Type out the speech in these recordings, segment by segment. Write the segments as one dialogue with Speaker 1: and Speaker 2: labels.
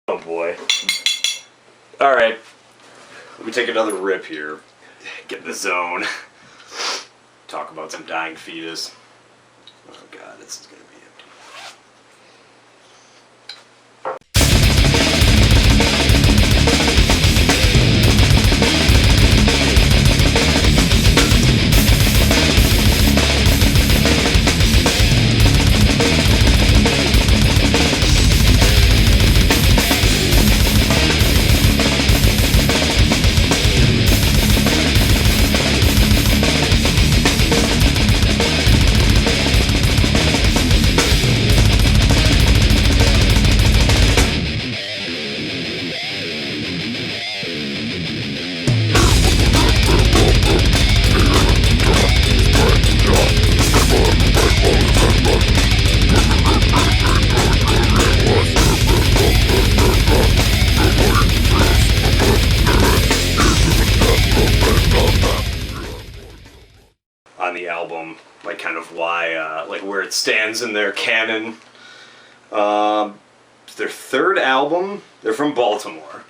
Speaker 1: Oh boy. Alright. Let me take another rip here. Get in the zone. Talk about some dying fetus. Oh god, this is gonna be empty. On the album, like kind of why, like where it stands in their canon. It's their third album. They're from Baltimore.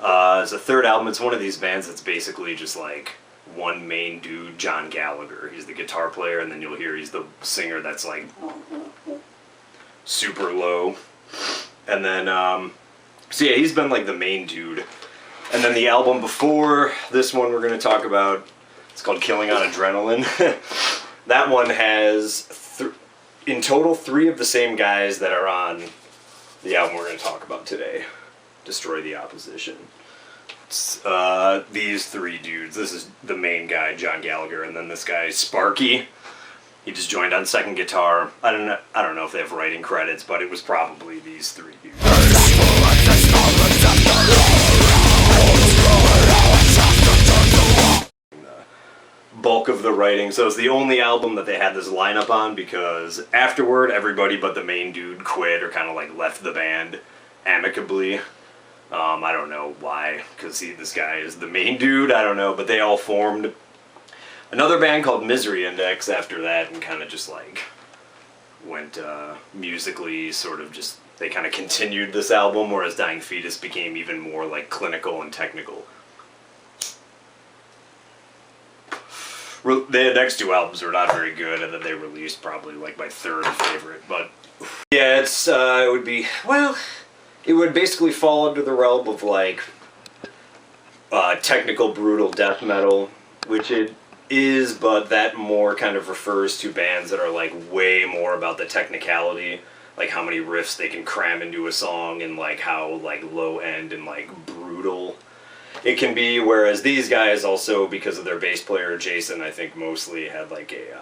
Speaker 1: It's a third album. It's one of these bands that's basically just like one main dude, John Gallagher. He's the guitar player, and then you'll hear he's the singer that's like super low. And then, so yeah, he's been like the main dude. And then the album before this one we're going to talk about, it's called Killing on Adrenaline. That one has, in total, 3 of the same guys that are on the album we're going to talk about today. Destroy the Opposition. It's, these 3 dudes. This is the main guy, John Gallagher, and then this guy, Sparky. He just joined on second guitar. I don't know if they have writing credits, but it was probably these 3 dudes. Bulk of the writing, so it's the only album that they had this lineup on because afterward everybody but the main dude quit or kind of like left the band amicably. I don't know why, because this guy is the main dude, I don't know, but they all formed another band called Misery Index after that and kind of just like went musically sort of just, they kind of continued this album, whereas Dying Fetus became even more like clinical and technical. The next 2 albums were not very good, and then they released probably like my 3rd favorite, but yeah, it's, it would be, well, it would basically fall under the realm of like technical brutal death metal, which it is, but that more kind of refers to bands that are like way more about the technicality, like how many riffs they can cram into a song and like how like low end and like brutal it can be, whereas these guys also, because of their bass player, Jason, I think mostly had like a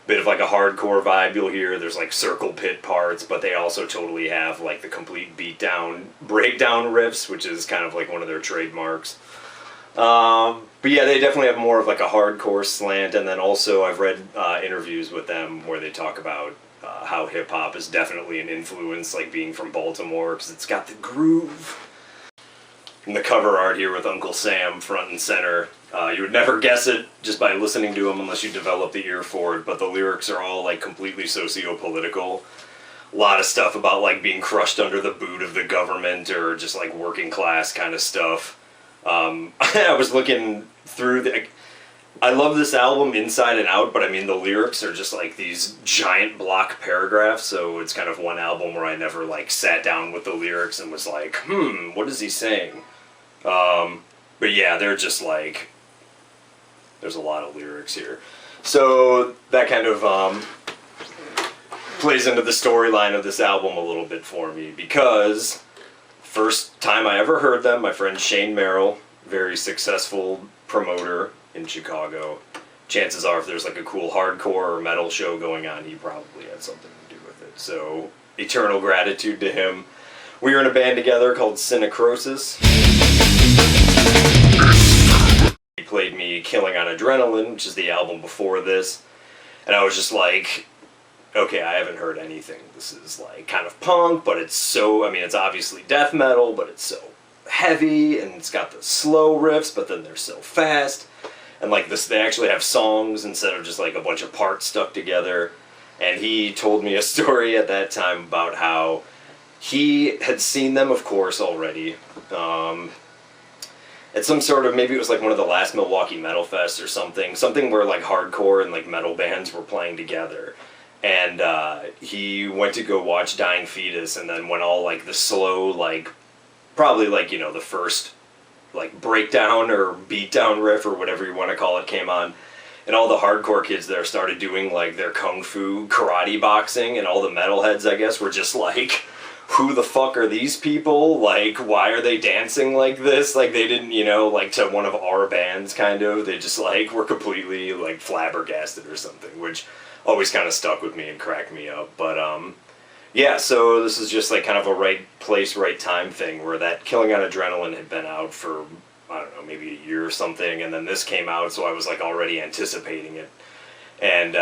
Speaker 1: bit of like a hardcore vibe you'll hear. There's like circle pit parts, but they also totally have like the complete beatdown, breakdown riffs, which is kind of like one of their trademarks. But yeah, they definitely have more of like a hardcore slant, and then also I've read interviews with them where they talk about how hip-hop is definitely an influence, like being from Baltimore, because it's got the groove. And the cover art here with Uncle Sam front and center, you would never guess it just by listening to him unless you develop the ear for it, but the lyrics are all like completely socio-political. A lot of stuff about like being crushed under the boot of the government or just like working class kind of stuff. I was looking through I love this album inside and out, but I mean the lyrics are just like these giant block paragraphs, so it's kind of one album where I never like sat down with the lyrics and was like, what is he saying? But yeah, they're just like, there's a lot of lyrics here. So that kind of plays into the storyline of this album a little bit for me, because first time I ever heard them, my friend Shane Merrill, very successful promoter in Chicago. Chances are if there's like a cool hardcore or metal show going on, he probably had something to do with it. So eternal gratitude to him. We were in a band together called Synecrosis. He played me Killing on Adrenaline, which is the album before this, and I was just like, okay, I haven't heard anything. This is like kind of punk, but it's so, I mean, it's obviously death metal, but it's so heavy, and it's got the slow riffs, but then they're so fast. And like this, they actually have songs instead of just like a bunch of parts stuck together. And he told me a story at that time about how he had seen them, of course, already. At some sort of, maybe it was like one of the last Milwaukee Metal Fests or something where like hardcore and like metal bands were playing together. And he went to go watch Dying Fetus, and then when all like the slow, like, probably like, you know, the first like breakdown or beatdown riff or whatever you want to call it came on, and all the hardcore kids there started doing like their kung fu karate boxing, and all the metalheads, I guess, were just like, who the fuck are these people? Like, why are they dancing like this? Like, they didn't, you know, like, to one of our bands, kind of. They just, like, were completely, like, flabbergasted or something, which always kind of stuck with me and cracked me up. But, yeah, so this is just, like, kind of a right place, right time thing, where that Killing on Adrenaline had been out for, I don't know, maybe a year or something, and then this came out, so I was, like, already anticipating it. And,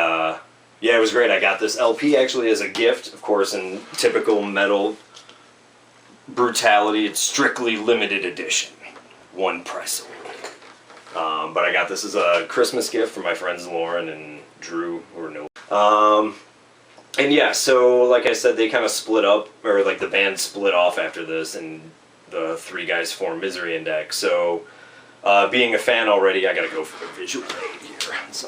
Speaker 1: yeah, it was great. I got this LP actually as a gift, of course, in typical metal brutality. It's strictly limited edition, one press only. But I got this as a Christmas gift from my friends Lauren and Drew, or no. And yeah, so like I said, they kind of split up, or like the band split off after this, and the three guys formed Misery Index. So, being a fan already, I gotta go for the visual aid here. So,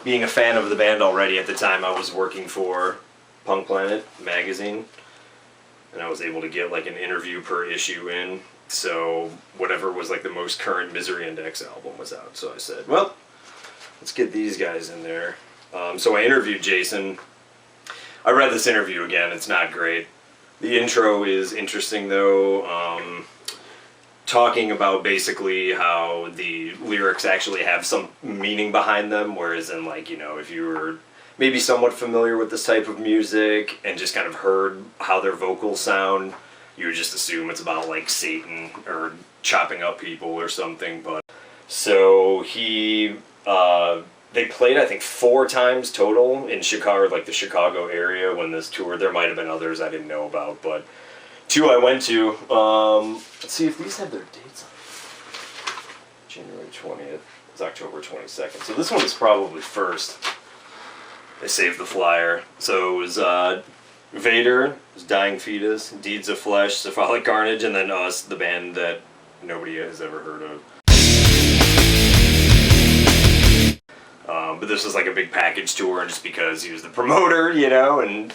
Speaker 1: being a fan of the band already at the time, I was working for Punk Planet magazine, and I was able to get like an interview per issue in, so whatever was like the most current Misery Index album was out. So I said, well, let's get these guys in there. So I interviewed Jason. I read this interview again, it's not great. The intro is interesting though. Talking about basically how the lyrics actually have some meaning behind them, whereas in, like, you know, if you were maybe somewhat familiar with this type of music and just kind of heard how their vocals sound, you would just assume it's about like Satan or chopping up people or something. But so he they played, I think, 4 times total in Chicago, like the Chicago area, when this toured. There might have been others I didn't know about, but 2 I went to. Let's see if these have their dates on it. January 20th. It's October 22nd. So this one is probably first. They saved the flyer. So it was Vader, it was Dying Fetus, Deeds of Flesh, Cephalic Carnage, and then us, the band that nobody has ever heard of. But this was like a big package tour, and just because he was the promoter, you know, and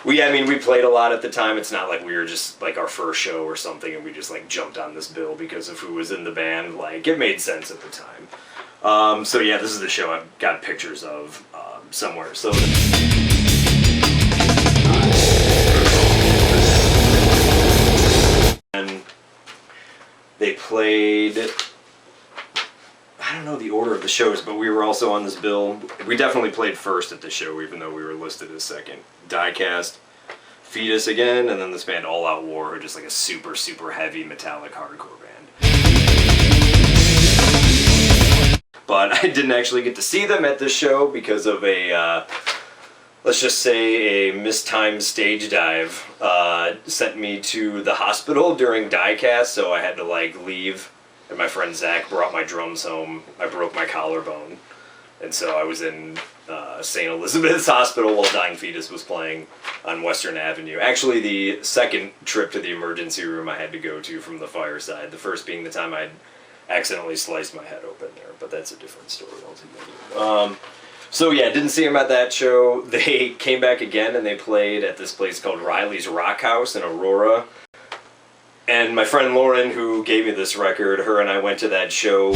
Speaker 1: I mean, we played a lot at the time. It's not like we were just like our first show or something and we just like jumped on this bill because of who was in the band. Like, it made sense at the time. So yeah, this is the show I've got pictures of somewhere. So and they played, I don't know the order of the shows, but we were also on this bill. We definitely played first at the show, even though we were listed as second. Diecast, Fetus again, and then this band All Out War, who are just like a super, super heavy metallic hardcore band. But I didn't actually get to see them at this show because of a, let's just say, a mistimed stage dive sent me to the hospital during Diecast, so I had to like leave. And my friend Zach brought my drums home. I broke my collarbone. And so I was in St. Elizabeth's Hospital while Dying Fetus was playing on Western Avenue. Actually, the second trip to the emergency room I had to go to from the fireside. The first being the time I'd accidentally sliced my head open there. But that's a different story altogether. So yeah, didn't see them at that show. They came back again and they played at this place called Riley's Rock House in Aurora. And my friend Lauren, who gave me this record, her and I went to that show.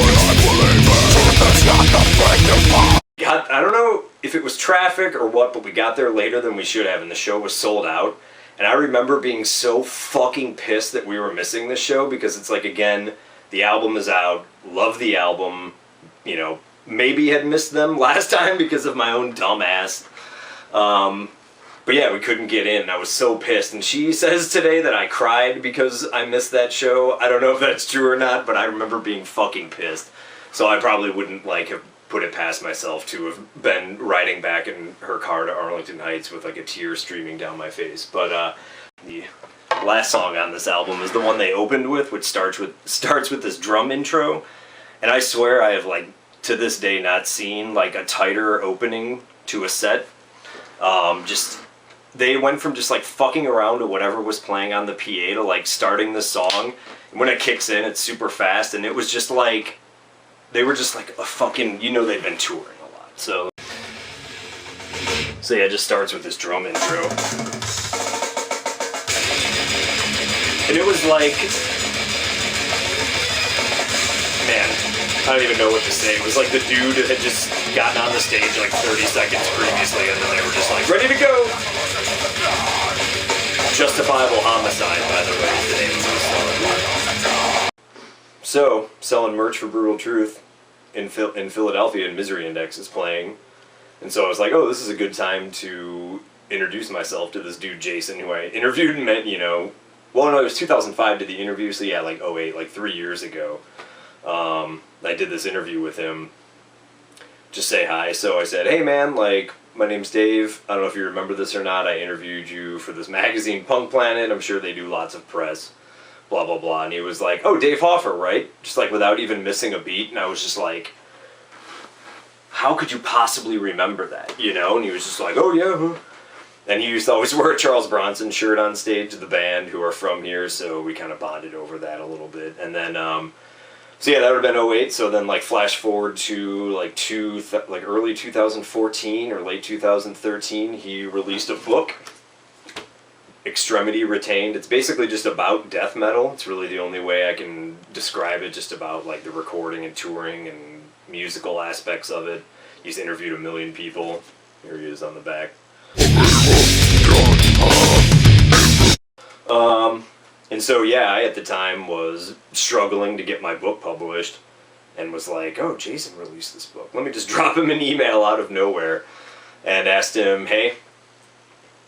Speaker 1: I don't know if it was traffic or what, but we got there later than we should have, and the show was sold out. And I remember being so fucking pissed that we were missing this show, because it's like, again, the album is out, love the album, you know, maybe had missed them last time because of my own dumb ass. But yeah, we couldn't get in, and I was so pissed. And she says today that I cried because I missed that show. I don't know if that's true or not, but I remember being fucking pissed. So I probably wouldn't like have put it past myself to have been riding back in her car to Arlington Heights with like a tear streaming down my face. But the last song on this album is the one they opened with, which starts with this drum intro. And I swear I have, like, to this day not seen like a tighter opening to a set. Just they went from just like fucking around to whatever was playing on the PA to like starting the song. And when it kicks in, it's super fast, and it was just like, they were just like a fucking, you know, they've been touring a lot. So yeah, it just starts with this drum intro. And it was like, man, I don't even know what to say. It was like the dude had just gotten on the stage like 30 seconds previously, and then they were just like, ready to go! Justifiable Homicide, by the way, is the name of the song. So, selling merch for Brutal Truth in Philadelphia, and Misery Index is playing. And so I was like, oh, this is a good time to introduce myself to this dude, Jason, who I interviewed and met, you know, well, no, it was 2005 to the interview, so yeah, like 08, like 3 years ago. I did this interview with him, just say hi. So I said, hey man, like, my name's Dave. I don't know if you remember this or not. I interviewed you for this magazine, Punk Planet. I'm sure they do lots of press, blah, blah, blah. And he was like, oh, Dave Hofer, right? Just like without even missing a beat. And I was just like, how could you possibly remember that, you know? And he was just like, oh yeah. And he used to always wear a Charles Bronson shirt on stage to the band, who are from here, so we kind of bonded over that a little bit. And then, so yeah, that would have been 08, so then like flash forward to like early 2014 or late 2013, he released a book, Extremity Retained. It's basically just about death metal. It's really the only way I can describe it, just about like the recording and touring and musical aspects of it. He's interviewed 1 million people. Here he is on the back. And so yeah, I at the time was struggling to get my book published, and was like, oh, Jason released this book. Let me just drop him an email out of nowhere and asked him, hey,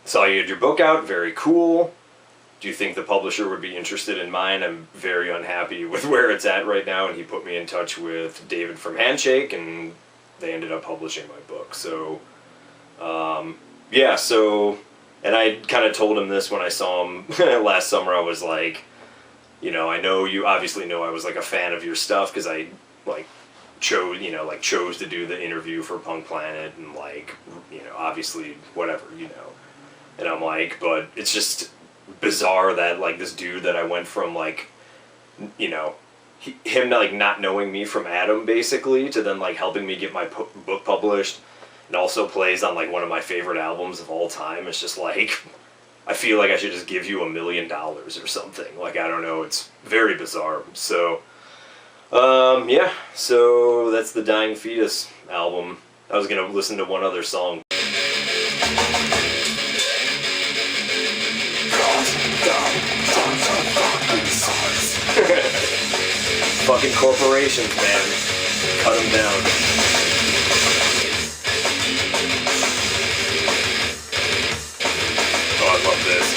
Speaker 1: saw you had your book out, very cool. Do you think the publisher would be interested in mine? I'm very unhappy with where it's at right now. And he put me in touch with David from Handshake, and they ended up publishing my book. So, yeah, so, and I kind of told him this when I saw him last summer. I was like, you know, I know you obviously know I was like a fan of your stuff, because I like chose to do the interview for Punk Planet, and like, you know, obviously whatever, you know. And I'm like, but it's just bizarre that like this dude that I went from like, you know, him like not knowing me from Adam basically, to then like helping me get my book published, and also plays on like one of my favorite albums of all time. It's just like, I feel like I should just give you $1 million or something. Like, I don't know, it's very bizarre. So, yeah, so that's the Dying Fetus album. I was gonna listen to one other song. Fucking corporations, man. Cut them down. Oh, I love this.